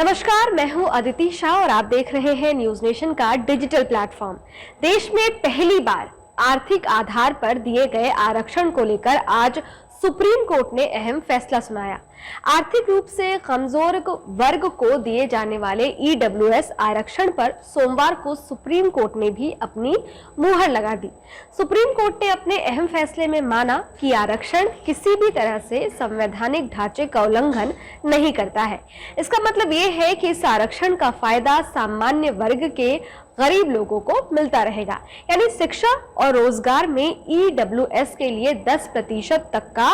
नमस्कार, मैं हूं अदिति शाह और आप देख रहे हैं न्यूज नेशन का डिजिटल प्लेटफॉर्म। देश में पहली बार आर्थिक आधार पर दिए गए आरक्षण को लेकर आज सुप्रीम कोर्ट ने अहम फैसला सुनाया। आर्थिक रूप से कमजोर वर्ग को दिए जाने वाले ईडब्ल्यूएस आरक्षण पर सोमवार को सुप्रीम कोर्ट ने भी अपनी मुहर लगा दी। सुप्रीम कोर्ट ने अपने अहम फैसले में माना कि आरक्षण किसी भी तरह से संवैधानिक ढांचे का उल्लंघन नहीं करता है। इसका मतलब ये है कि इस आरक्षण का फायदा सामान्य वर्ग के गरीब लोगों को मिलता रहेगा, यानी शिक्षा और रोजगार में ईडब्ल्यूएस के लिए 10% तक का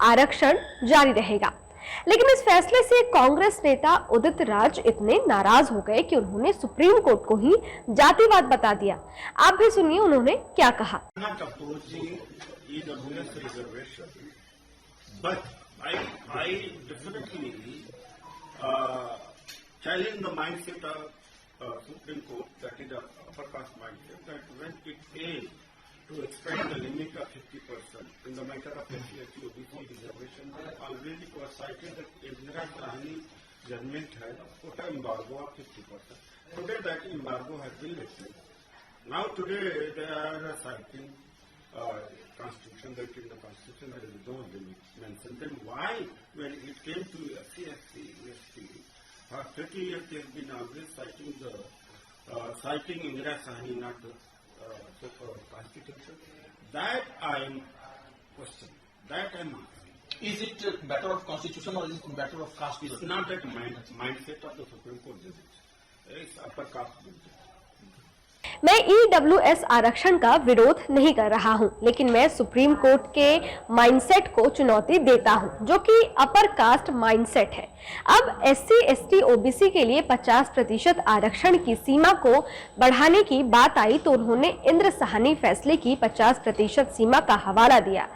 आरक्षण जारी रहेगा। लेकिन इस फैसले से कांग्रेस नेता उदित राज इतने नाराज हो गए कि उन्होंने सुप्रीम कोर्ट को ही जातिवाद बता दिया। आप भी सुनिए उन्होंने क्या कहा। Supreme Court, that is the upper caste mindset, that when it failed to expand the limit of 50% in the matter of SC, OBC reservation, already was cited that Indira Gandhi judgment had put an embargo of 50%. Today that embargo has been lifted. Now today they are citing Constitution, that in the Constitution there is no limit mentioned. Then why, when it came to SC, ST, for 30 years they have been always citing Indira Gandhi, not the so-called Constitution? That I am questioning. That I am asking. Is it a matter of Constitution or is it a matter of caste? It's not that mindset of the Supreme Court judges. It's upper caste judges. मैं EWS आरक्षण का विरोध नहीं कर रहा हूं, लेकिन मैं सुप्रीम कोर्ट के माइंडसेट को चुनौती देता हूं, जो कि अपर कास्ट माइंडसेट है। अब एससी, एसटी, ओबीसी के लिए 50% आरक्षण की सीमा को बढ़ाने की बात आई तो उन्होंने इंद्र साहनी फैसले की 50% सीमा का हवाला दिया।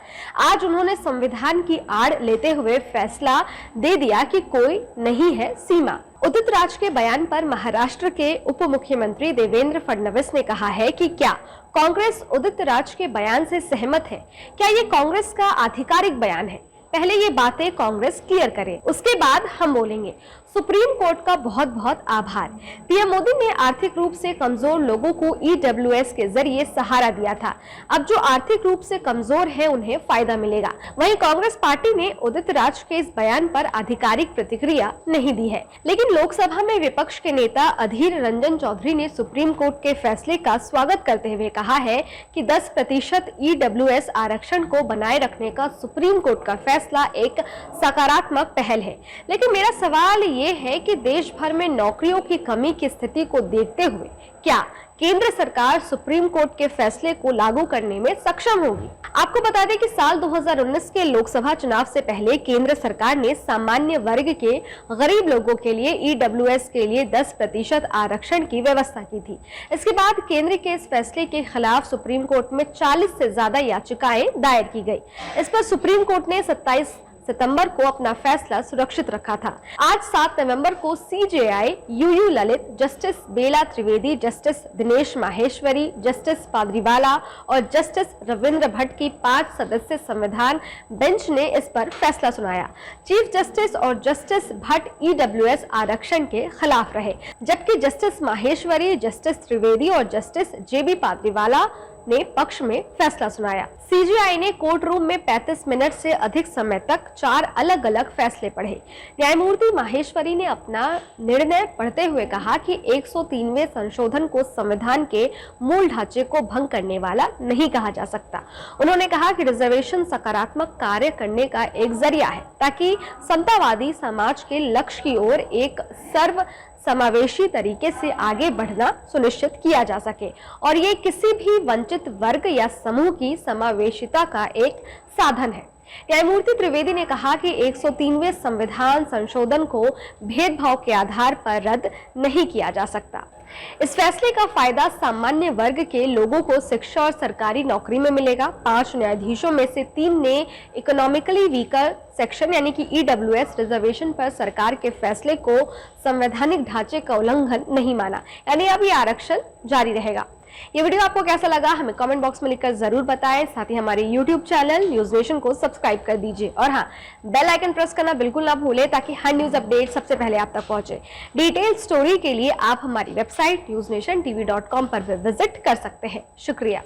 आज उन्होंने संविधान की आड़ लेते हुए फैसला दे दिया कि कोई नहीं है सीमा। उदित राज के बयान पर महाराष्ट्र के उप मुख्यमंत्री देवेंद्र फडणवीस ने कहा है कि क्या कांग्रेस उदित राज के बयान से सहमत है? क्या ये कांग्रेस का आधिकारिक बयान है? पहले ये बातें कांग्रेस क्लियर करे, उसके बाद हम बोलेंगे। सुप्रीम कोर्ट का बहुत बहुत आभार। पीएम मोदी ने आर्थिक रूप से कमजोर लोगों को ईडब्ल्यूएस के जरिए सहारा दिया था। अब जो आर्थिक रूप से कमजोर है उन्हें फायदा मिलेगा। वहीं कांग्रेस पार्टी ने उदित राज के इस बयान पर आधिकारिक प्रतिक्रिया नहीं दी है, लेकिन लोकसभा में विपक्ष के नेता अधीर रंजन चौधरी ने सुप्रीम कोर्ट के फैसले का स्वागत करते हुए कहा है कि 10% ईडब्ल्यूएस आरक्षण को बनाए रखने का सुप्रीम कोर्ट का फैसला एक सकारात्मक पहल है। लेकिन मेरा सवाल ये है कि देश भर में नौकरियों की कमी की स्थिति को देखते हुए क्या केंद्र सरकार सुप्रीम कोर्ट के फैसले को लागू करने में सक्षम होगी? आपको बता दें कि साल 2019 के लोकसभा चुनाव से पहले केंद्र सरकार ने सामान्य वर्ग के गरीब लोगों के लिए ईडब्ल्यूएस के लिए 10% आरक्षण की व्यवस्था की थी। इसके बाद केंद्र के इस फैसले के खिलाफ सुप्रीम कोर्ट में 40 से ज्यादा याचिकाएं दायर की गई। इस पर सुप्रीम कोर्ट ने 27 सितंबर को अपना फैसला सुरक्षित रखा था। आज 7 नवंबर को सीजेआई, यूयू ललित, जस्टिस बेला त्रिवेदी, जस्टिस दिनेश माहेश्वरी, जस्टिस पाद्रीवाला और जस्टिस रविंद्र भट्ट की 5 सदस्य संविधान बेंच ने इस पर फैसला सुनाया। चीफ जस्टिस और जस्टिस भट्ट ईडब्ल्यूएस आरक्षण के खिलाफ रहे, जबकि जस्टिस माहेश्वरी, जस्टिस त्रिवेदी और जस्टिस जेबी पाद्रीवाला ने पक्ष में फैसला सुनाया। सीजेआई ने कोर्ट रूम में 35 मिनट से अधिक समय तक 4 अलग अलग फैसले पढ़े। न्यायमूर्ति माहेश्वरी ने अपना निर्णय पढ़ते हुए कहा कि 103वें संशोधन को संविधान के मूल ढांचे को भंग करने वाला नहीं कहा जा सकता। उन्होंने कहा कि रिजर्वेशन सकारात्मक कार्य करने का एक जरिया है ताकि समतावादी समाज के लक्ष्य की ओर एक सर्व समावेशी तरीके से आगे बढ़ना सुनिश्चित किया जा सके और ये किसी भी वंचित वर्ग या समूह की समावेशिता का एक साधन है। न्यायमूर्ति त्रिवेदी ने कहा कि 103वें संविधान संशोधन को भेदभाव के आधार पर रद्द नहीं किया जा सकता। इस फैसले का फायदा सामान्य वर्ग के लोगों को शिक्षा और सरकारी नौकरी में मिलेगा। 5 न्यायाधीशों में से 3 ने इकोनॉमिकली वीकर सेक्शन यानी कि ईडब्ल्यूएस रिजर्वेशन पर सरकार के फैसले को संवैधानिक ढांचे का उल्लंघन नहीं माना, यानी अब ये आरक्षण जारी रहेगा। ये वीडियो आपको कैसा लगा हमें कमेंट बॉक्स में लिखकर जरूर बताएं। साथ ही हमारे यूट्यूब चैनल न्यूज नेशन को सब्सक्राइब कर दीजिए और हाँ, बेल आइकन प्रेस करना बिल्कुल ना भूलें ताकि हर न्यूज अपडेट सबसे पहले आप तक पहुंचे। डिटेल स्टोरी के लिए आप हमारी वेबसाइट newsnationtv.com पर भी विजिट कर सकते हैं। शुक्रिया।